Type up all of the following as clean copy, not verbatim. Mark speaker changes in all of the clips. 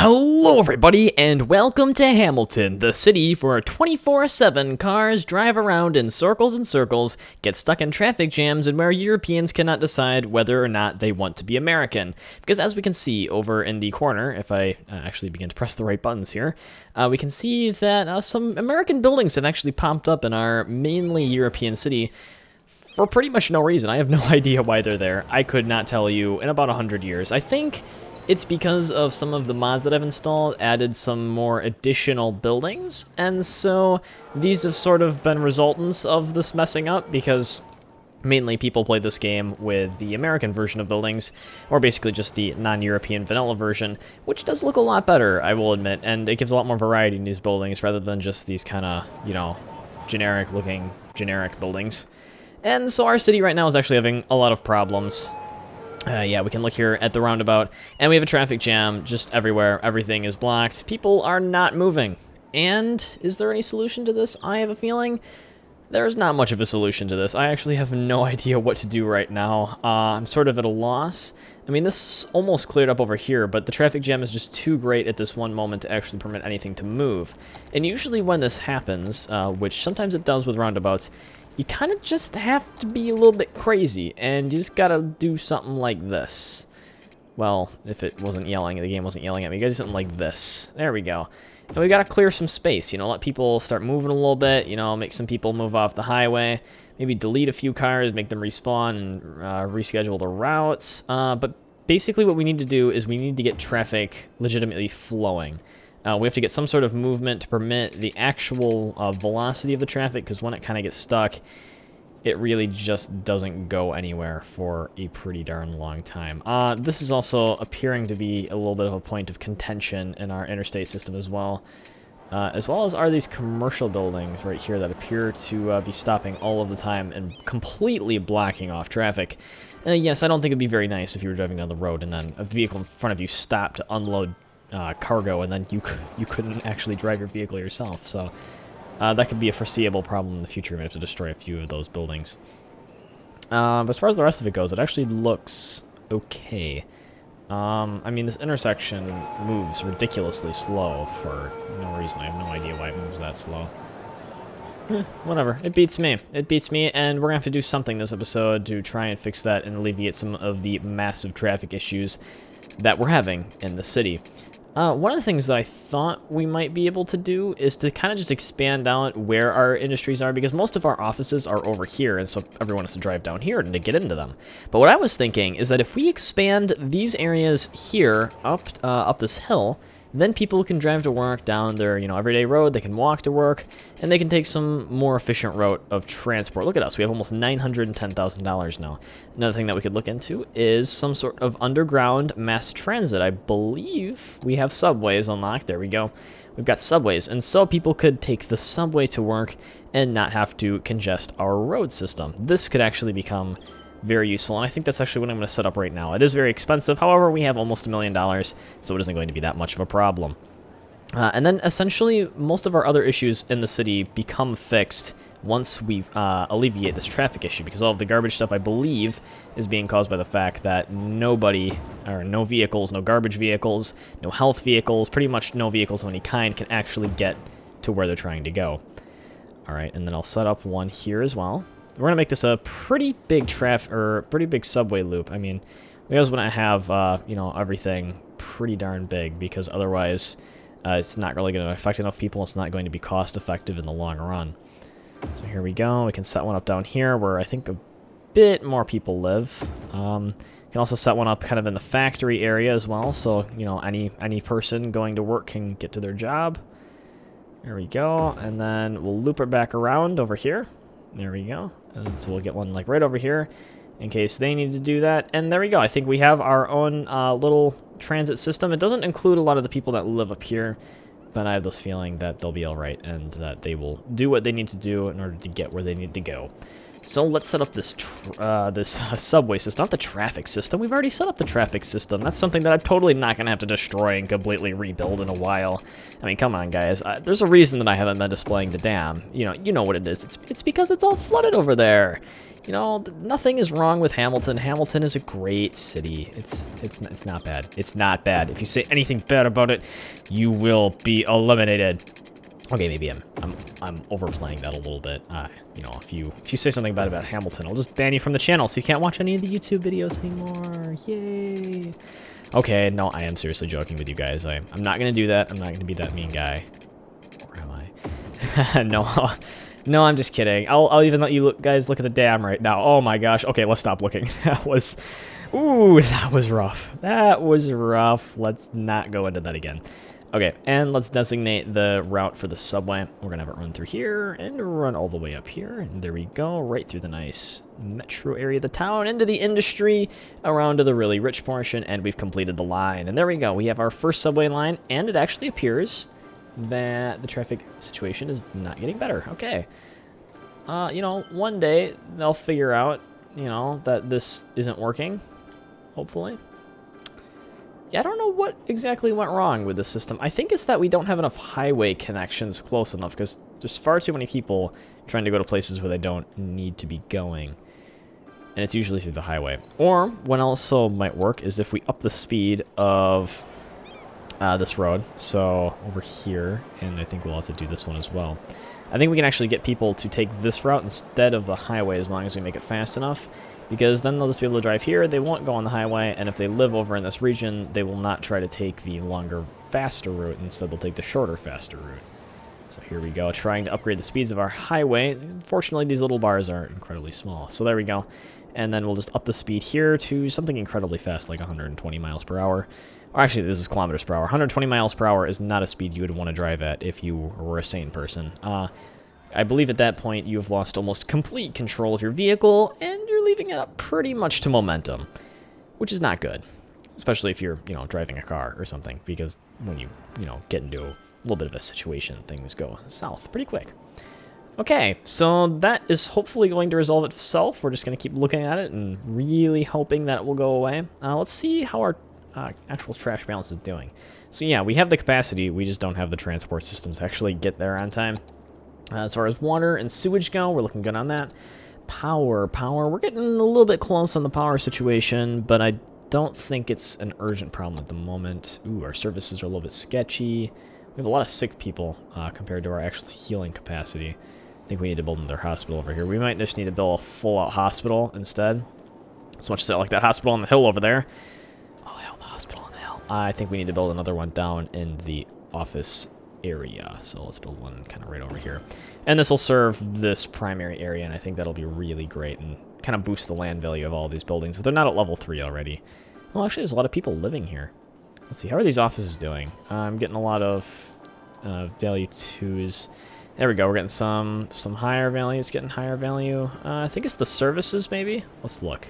Speaker 1: Hello everybody and welcome to Hamilton, the city where 24/7 cars drive around in circles and circles, get stuck in traffic jams, and where Europeans cannot decide whether or not they want to be American. Because as we can see over in the corner, if I actually begin to press the right buttons here, we can see that some American buildings have actually popped up in our mainly European city for pretty much no reason. I have no idea why they're there. I could not tell you in about 100 years. I think it's because of some of the mods that I've installed added some more additional buildings, and so these have sort of been resultants of this messing up because mainly people play this game with the American version of buildings, or basically just the non-European vanilla version, which does look a lot better, I will admit, and it gives a lot more variety in these buildings rather than just these kind of, you know, generic-looking generic buildings. And so our city right now is actually having a lot of problems. Yeah, we can look here at the roundabout, and we have a traffic jam just everywhere. Everything is blocked. People are not moving. And is there any solution to this? I have a feeling there's not much of a solution to this. I actually have no idea what to do right now. I'm sort of at a loss. I mean, this almost cleared up over here, but the traffic jam is just too great at this one moment to actually permit anything to move. And usually when this happens, which sometimes it does with roundabouts, you kind of just have to be a little bit crazy, and you just gotta do something like this. Well, if it wasn't yelling, the game wasn't yelling at me, you gotta do something like this. There we go. And we gotta clear some space, you know, let people start moving a little bit, you know, make some people move off the highway, maybe delete a few cars, make them respawn, and reschedule the routes. But basically what we need to do is we need to get traffic legitimately flowing. We have to get some sort of movement to permit the actual velocity of the traffic, because when it kind of gets stuck, it really just doesn't go anywhere for a pretty darn long time. This is also appearing to be a little bit of a point of contention in our interstate system as well as are these commercial buildings right here that appear to be stopping all of the time and completely blocking off traffic. Yes, I don't think it'd be very nice if you were driving down the road and then a vehicle in front of you stopped to unload cargo, and then you couldn't actually drive your vehicle yourself. So that could be a foreseeable problem in the future. We have to destroy a few of those buildings. But as far as the rest of it goes, it actually looks okay. I mean, this intersection moves ridiculously slow for no reason. I have no idea why it moves that slow. Whatever. It beats me. It beats me, and we're going to have to do something this episode to try and fix that and alleviate some of the massive traffic issues that we're having in the city. One of the things that I thought we might be able to do is to kind of just expand out where our industries are, because most of our offices are over here, and so everyone has to drive down here to get into them. But what I was thinking is that if we expand these areas here up this hill, then people can drive to work down their, you know, everyday road. They can walk to work, and they can take some more efficient route of transport. Look at us. We have almost $910,000 now. Another thing that we could look into is some sort of underground mass transit. I believe we have subways unlocked. There we go. We've got subways, and so people could take the subway to work and not have to congest our road system. This could actually become very useful, and I think that's actually what I'm going to set up right now. It is very expensive, however, we have almost $1 million, so it isn't going to be that much of a problem. And then, essentially, most of our other issues in the city become fixed once we alleviate this traffic issue, because all of the garbage stuff, I believe, is being caused by the fact that no vehicles, no garbage vehicles, no health vehicles, pretty much no vehicles of any kind can actually get to where they're trying to go. Alright, and then I'll set up one here as well. We're going to make this a pretty big pretty big subway loop. I mean, we always want to have, you know, everything pretty darn big, because otherwise it's not really going to affect enough people. It's not going to be cost effective in the long run. So here we go. We can set one up down here where I think a bit more people live. You can also set one up kind of in the factory area as well, so, you know, any person going to work can get to their job. There we go. And then we'll loop it back around over here. There we go. And so we'll get one like right over here in case they need to do that. And there we go. I think we have our own little transit system. It doesn't include a lot of the people that live up here, but I have this feeling that they'll be all right and that they will do what they need to do in order to get where they need to go. So let's set up this subway system, not the traffic system. We've already set up the traffic system. That's something that I'm totally not going to have to destroy and completely rebuild in a while. I mean, come on, guys. There's a reason that I haven't been displaying the dam. You know what it is. It's because it's all flooded over there. You know, nothing is wrong with Hamilton. Hamilton is a great city. It's not bad. It's not bad. If you say anything bad about it, you will be eliminated. Okay, maybe I'm overplaying that a little bit. You know, if you say something bad about Hamilton, I'll just ban you from the channel, so you can't watch any of the YouTube videos anymore. Yay! Okay, no, I am seriously joking with you guys. I'm not gonna do that. I'm not gonna be that mean guy. Or am I? No, I'm just kidding. I'll even let you guys look at the dam right now. Oh my gosh. Okay, let's stop looking. That was rough. That was rough. Let's not go into that again. Okay, and let's designate the route for the subway. We're gonna have it run through here and run all the way up here. And there we go, right through the nice metro area of the town, into the industry, around to the really rich portion, and we've completed the line. And there we go, we have our first subway line, and it actually appears that the traffic situation is not getting better. Okay. You know, one day they'll figure out, you know, that this isn't working, hopefully. Yeah, I don't know what exactly went wrong with the system. I think it's that we don't have enough highway connections close enough, because there's far too many people trying to go to places where they don't need to be going. And it's usually through the highway. Or, what also might work is if we up the speed of this road. So, over here, and I think we'll have to do this one as well. I think we can actually get people to take this route instead of the highway as long as we make it fast enough. Because then they'll just be able to drive here, they won't go on the highway, and if they live over in this region, they will not try to take the longer, faster route. Instead, they'll take the shorter, faster route. So here we go, trying to upgrade the speeds of our highway. Unfortunately, these little bars are incredibly small. So there we go. And then we'll just up the speed here to something incredibly fast, like 120 miles per hour. Or actually, this is kilometers per hour. 120 miles per hour is not a speed you would want to drive at if you were a sane person. I believe at that point, you've lost almost complete control of your vehicle, and you're leaving it up pretty much to momentum, which is not good, especially if you're, you know, driving a car or something, because when you get into a little bit of a situation, things go south pretty quick. Okay, so that is hopefully going to resolve itself. We're just going to keep looking at it and really hoping that it will go away. Let's see how our actual trash balance is doing. So yeah, we have the capacity, we just don't have the transport systems to actually get there on time. As far as water and sewage go, we're looking good on that. Power, we're getting a little bit close on the power situation, but I don't think it's an urgent problem at the moment. Ooh, our services are a little bit sketchy. We have a lot of sick people compared to our actual healing capacity. I think we need to build another hospital over here. We might just need to build a full-out hospital instead. So much as I like that hospital on the hill over there. Oh, hell, the hospital on the hill. I think we need to build another one down in the office area. So let's build one kind of right over here. And this will serve this primary area, and I think that'll be really great and kind of boost the land value of all of these buildings. If they're not at level 3 already. Well, actually, there's a lot of people living here. Let's see, how are these offices doing? I'm getting a lot of value 2s. There we go, we're getting some higher values, getting higher value. I think it's the services, maybe? Let's look.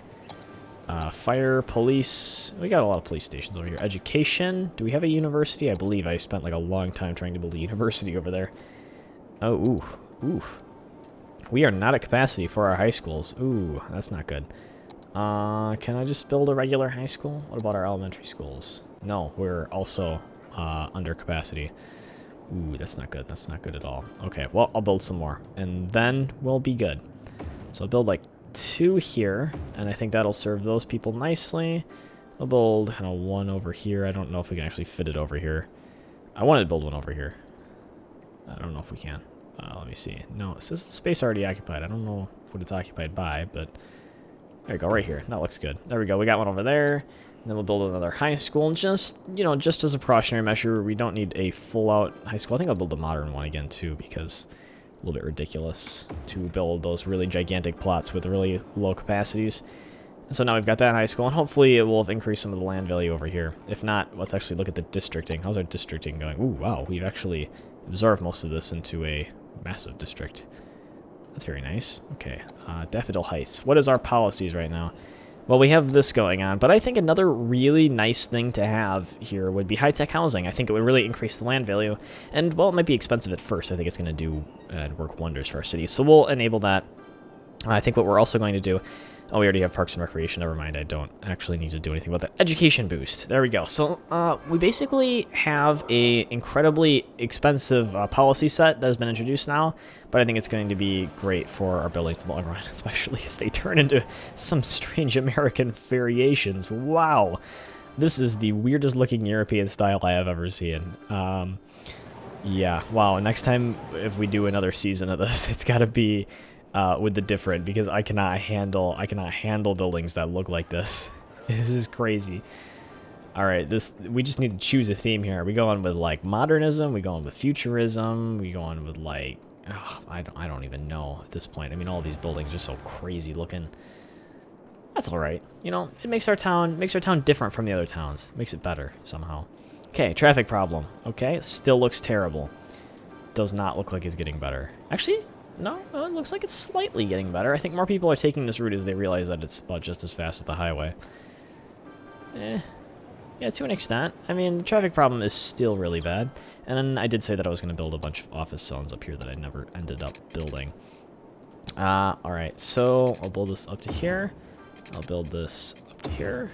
Speaker 1: Fire, police. We got a lot of police stations over here. Education. Do we have a university? I believe I spent like a long time trying to build a university over there. Oh, ooh. We are not at capacity for our high schools. Ooh, that's not good. Can I just build a regular high school? What about our elementary schools? No, we're also under capacity. Ooh, that's not good. That's not good at all. Okay, well, I'll build some more, and then we'll be good. So I'll build like 2 here, and I think that'll serve those people nicely. I'll build kind of 1 over here. I don't know if we can actually fit it over here. I wanted to build 1 over here. I don't know if we can. Let me see. No, it says the space already occupied. I don't know what it's occupied by, but there we go, right here. That looks good. There we go. We got 1 over there. And then we'll build another high school. And just, you know, just as a precautionary measure, we don't need a full-out high school. I think I'll build a modern one again, too, because a little bit ridiculous to build those really gigantic plots with really low capacities. And so now we've got that high school, and hopefully it will increase some of the land value over here. If not, let's actually look at the districting. How's our districting going? Ooh, wow, we've actually absorbed most of this into a massive district. That's very nice. Okay, Daffodil Heights. What is our policies right now? Well, we have this going on, but I think another really nice thing to have here would be high-tech housing. I think it would really increase the land value, and, well, it might be expensive at first. I think it's going to do work wonders for our city, so we'll enable that I think what we're also going to do... Oh, we already have Parks and Recreation. Never mind. I don't actually need to do anything about that. Education boost. There we go. So we basically have a incredibly expensive policy set that has been introduced now, but I think it's going to be great for our buildings in the long run, especially as they turn into some strange American variations. Wow. This is the weirdest looking European style I have ever seen. Yeah. Wow. Next time, if we do another season of this, it's got to be... with the different, because I cannot handle buildings that look like this. This is crazy. All right, we just need to choose a theme here. Are we going with like modernism? We going with futurism? We going with like I don't even know at this point. I mean, all these buildings are so crazy looking. That's all right. You know, it makes our town different from the other towns. It makes it better somehow. Okay, traffic problem. Okay, it still looks terrible. Does not look like it's getting better. Actually. No, it looks like it's slightly getting better. I think more people are taking this route as they realize that it's about just as fast as the highway. Yeah, to an extent. I mean, the traffic problem is still really bad. And then I did say that I was going to build a bunch of office zones up here that I never ended up building. Alright, so I'll build this up to here. I'll build this up to here.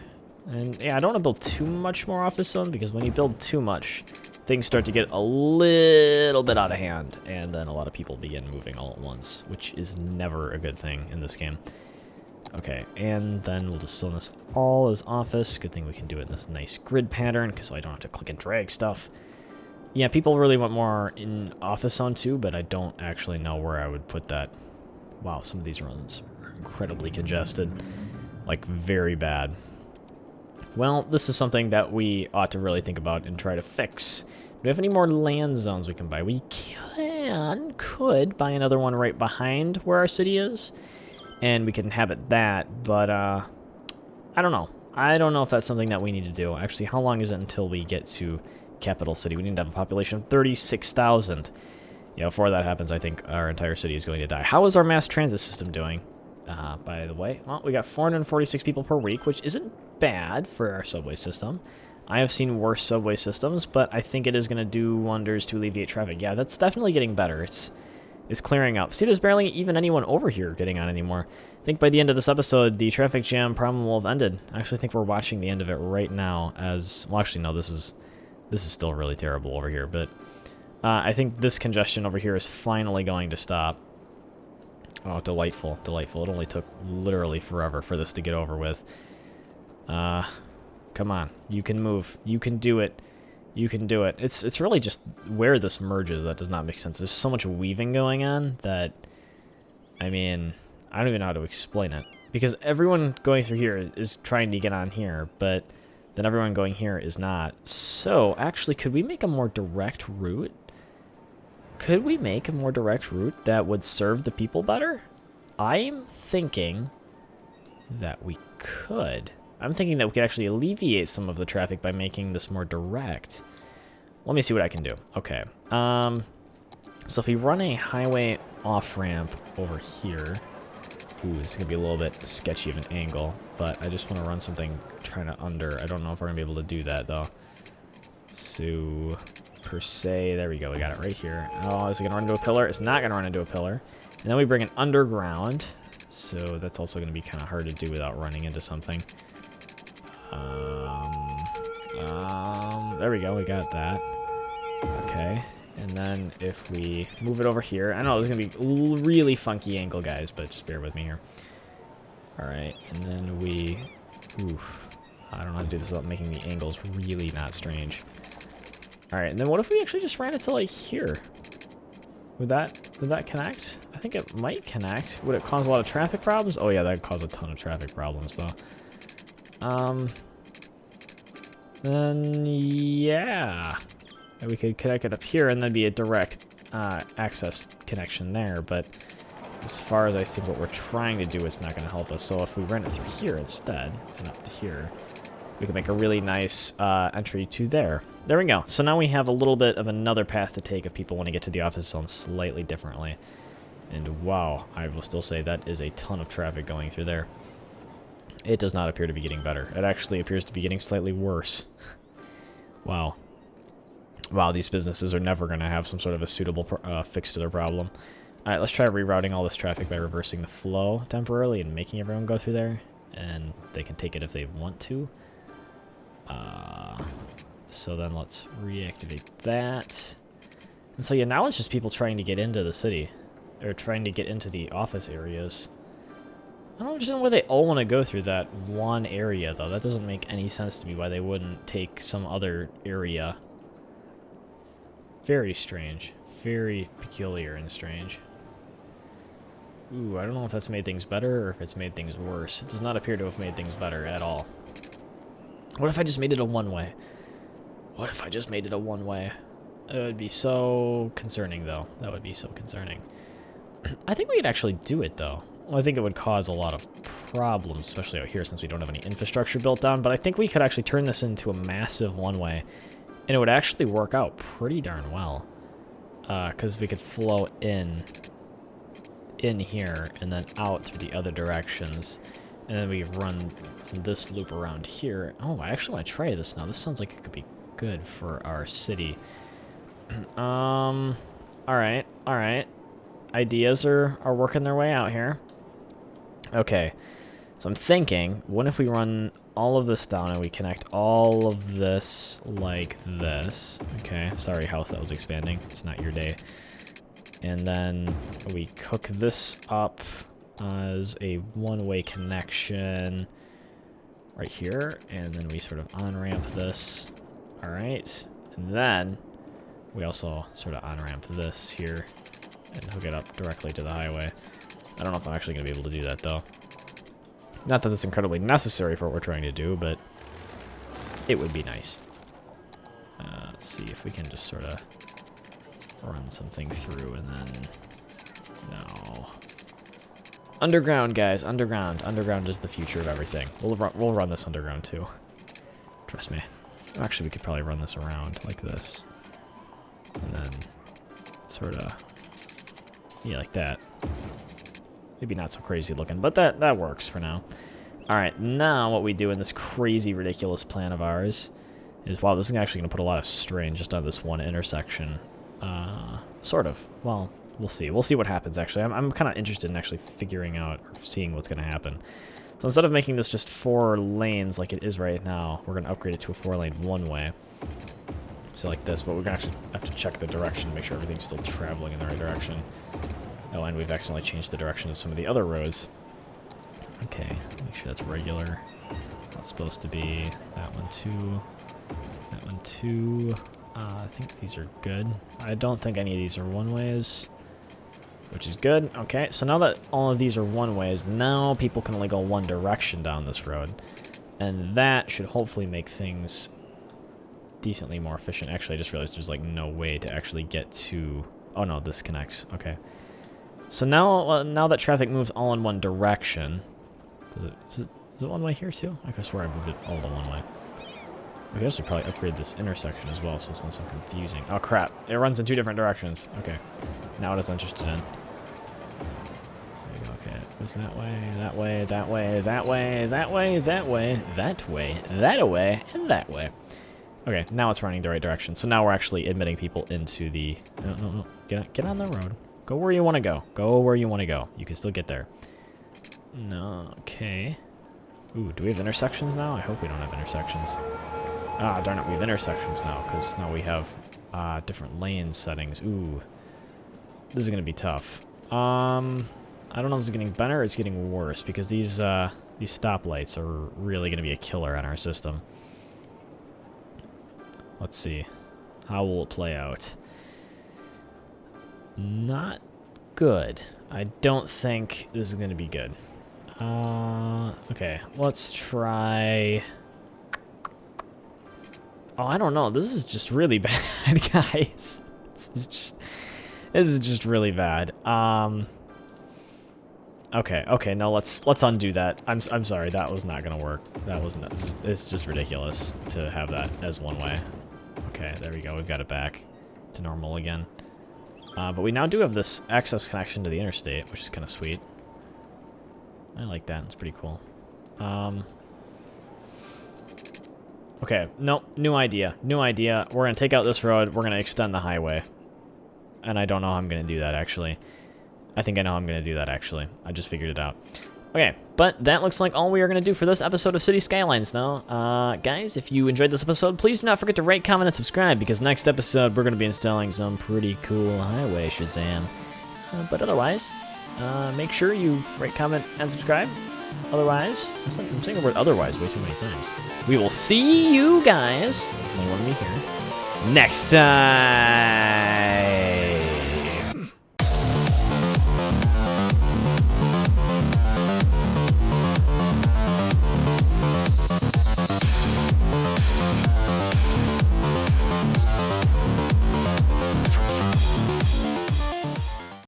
Speaker 1: And yeah, I don't want to build too much more office zone, because when you build too much... things start to get a little bit out of hand, and then a lot of people begin moving all at once, which is never a good thing in this game. Okay, and then we'll just zone this all as office. Good thing we can do it in this nice grid pattern, because I don't have to click and drag stuff. Yeah, people really want more in office zone too, but I don't actually know where I would put that. Wow, some of these runs are incredibly congested. Like, very bad. Well, this is something that we ought to really think about and try to fix. Do we have any more land zones we can buy? We could buy another one right behind where our city is, and we can inhabit that, but I don't know. I don't know if that's something that we need to do. Actually, how long is it until we get to capital city? We need to have a population of 36,000. Yeah, before that happens, I think our entire city is going to die. How is our mass transit system doing? By the way, well, we got 446 people per week, which isn't bad for our subway system. I have seen worse subway systems, but I think it is going to do wonders to alleviate traffic. Yeah, that's definitely getting better. It's clearing up. See, there's barely even anyone over here getting on anymore. I think by the end of this episode, the traffic jam problem will have ended. I actually think we're watching the end of it right now as... Well, actually, no, this is still really terrible over here, but I think this congestion over here is finally going to stop. Oh, delightful, delightful. It only took literally forever for this to get over with. Come on. You can move. You can do it. You can do it. It's really just where this merges that does not make sense. There's so much weaving going on that, I mean, I don't even know how to explain it. Because everyone going through here is trying to get on here, but then everyone going here is not. So, actually, could we make a more direct route? Could we make a more direct route that would serve the people better? I'm thinking that we could. I'm thinking that we could actually alleviate some of the traffic by making this more direct. Let me see what I can do. Okay. So if we run a highway off-ramp over here... Ooh, it's going to be a little bit sketchy of an angle, but I just want to run something trying to under. I don't know if we're going to be able to do that, though. So... per se. There we go. We got it right here. Oh, is it going to run into a pillar? It's not going to run into a pillar. And then we bring an underground. So that's also going to be kind of hard to do without running into something. There we go. We got that. Okay. And then if we move it over here. I know this is going to be a really funky angle, guys, but just bear with me here. Alright. And then we... Oof. I don't know how to do this without making the angles really not strange. Alright, and then what if we actually just ran it to, like, here? Would that connect? I think it might connect. Would it cause a lot of traffic problems? Oh, yeah, that would cause a ton of traffic problems, though. Then, yeah. We could connect it up here, and then be a direct access connection there, but as far as I think what we're trying to do, it's not going to help us. So if we run it through here instead, and up to here, we can make a really nice entry to there. There we go. So now we have a little bit of another path to take if people want to get to the office zone slightly differently. And wow, I will still say that is a ton of traffic going through there. It does not appear to be getting better. It actually appears to be getting slightly worse. Wow. Wow, these businesses are never going to have some sort of a suitable fix to their problem. Alright, let's try rerouting all this traffic by reversing the flow temporarily and making everyone go through there. And they can take it if they want to. So then let's reactivate that. And so yeah, now it's just people trying to get into the city. Or trying to get into the office areas. I don't understand why they all want to go through that one area, though. That doesn't make any sense to me why they wouldn't take some other area. Very strange. Very peculiar and strange. Ooh, I don't know if that's made things better or if it's made things worse. It does not appear to have made things better at all. What if I just made it a one-way? What if I just made it a one-way? It would be so concerning, though. That would be so concerning. I think we could actually do it, though. Well, I think it would cause a lot of problems, especially out here since we don't have any infrastructure built down, but I think we could actually turn this into a massive one-way, and it would actually work out pretty darn well. Because we could flow in here and then out through the other directions, and then we run this loop around here. Oh, I actually want to try this now. This sounds like it could be good for our city. Alright. Ideas are working their way out here. Okay, so I'm thinking, what if we run all of this down and we connect all of this like this? Okay, sorry house that was expanding. It's not your day. And then we cook this up as a one-way connection right here, and then we sort of on-ramp this. All right, and then we also sort of on-ramp this here and hook it up directly to the highway. I don't know if I'm actually going to be able to do that, though. Not that it's incredibly necessary for what we're trying to do, but it would be nice. Let's see if we can just sort of run something through and then... No. Underground, guys. Underground. Underground is the future of everything. We'll run this underground, too. Trust me. Actually, we could probably run this around like this. And then sort of... Yeah, like that. Maybe not so crazy looking, but that works for now. Alright, now what we do in this crazy, ridiculous plan of ours is... Wow, this is actually going to put a lot of strain just on this one intersection. Sort of. Well, we'll see. We'll see what happens, actually. I'm kind of interested in actually figuring out or seeing what's going to happen. So instead of making this just 4 lanes like it is right now, we're going to upgrade it to a 4-lane one-way. So like this, but we're going to actually have to check the direction to make sure everything's still traveling in the right direction. Oh, and we've accidentally changed the direction of some of the other roads. Okay, make sure that's regular. That's supposed to be that one too. That one too. I think these are good. I don't think any of these are one-ways, which is good. Okay, so now that all of these are one-ways, now people can only go one direction down this road. And that should hopefully make things decently more efficient. Actually, I just realized there's like no way to actually get to... Oh no, this connects. Okay. So now that traffic moves all in one direction... Is it one way here too? I swear I moved it all to one way. We could actually probably upgrade this intersection as well, so it's not so confusing. Oh crap, it runs in 2 different directions. Okay, now what I was interested in. There we go, okay, it goes that way, that way, that way, that way, that way, that way, that way, that way, and that way. Okay, now it's running the right direction. So now we're actually admitting people into the... No, get on the road. Go where you want to go. Go where you want to go. You can still get there. No, okay. Ooh, do we have intersections now? I hope we don't have intersections. Ah, darn it, we have intersections now, because now we have different lane settings. Ooh, this is going to be tough. I don't know if it's getting better or it's getting worse, because these stoplights are really going to be a killer on our system. Let's see. How will it play out? Not good. I don't think this is going to be good. Okay, let's try... Oh, I don't know. This is just really bad, guys. This is just really bad. Okay, no, let's undo that. I'm sorry, that was not gonna work. That was not, it's just ridiculous to have that as one way. Okay, there we go. We've got it back to normal again. But we now do have this access connection to the interstate, which is kind of sweet. I like that. It's pretty cool. Okay, nope, new idea. New idea. We're going to take out this road. We're going to extend the highway. And I don't know how I'm going to do that, actually. I think I know how I'm going to do that, actually. I just figured it out. Okay, but that looks like all we are going to do for this episode of City Skylines, though. Guys, if you enjoyed this episode, please do not forget to rate, comment, and subscribe, because next episode we're going to be installing some pretty cool highway Shazam. But otherwise, make sure you rate, comment, and subscribe. Otherwise, I'm saying the word otherwise way too many times. We will see you guys, there's only one of me here, next time.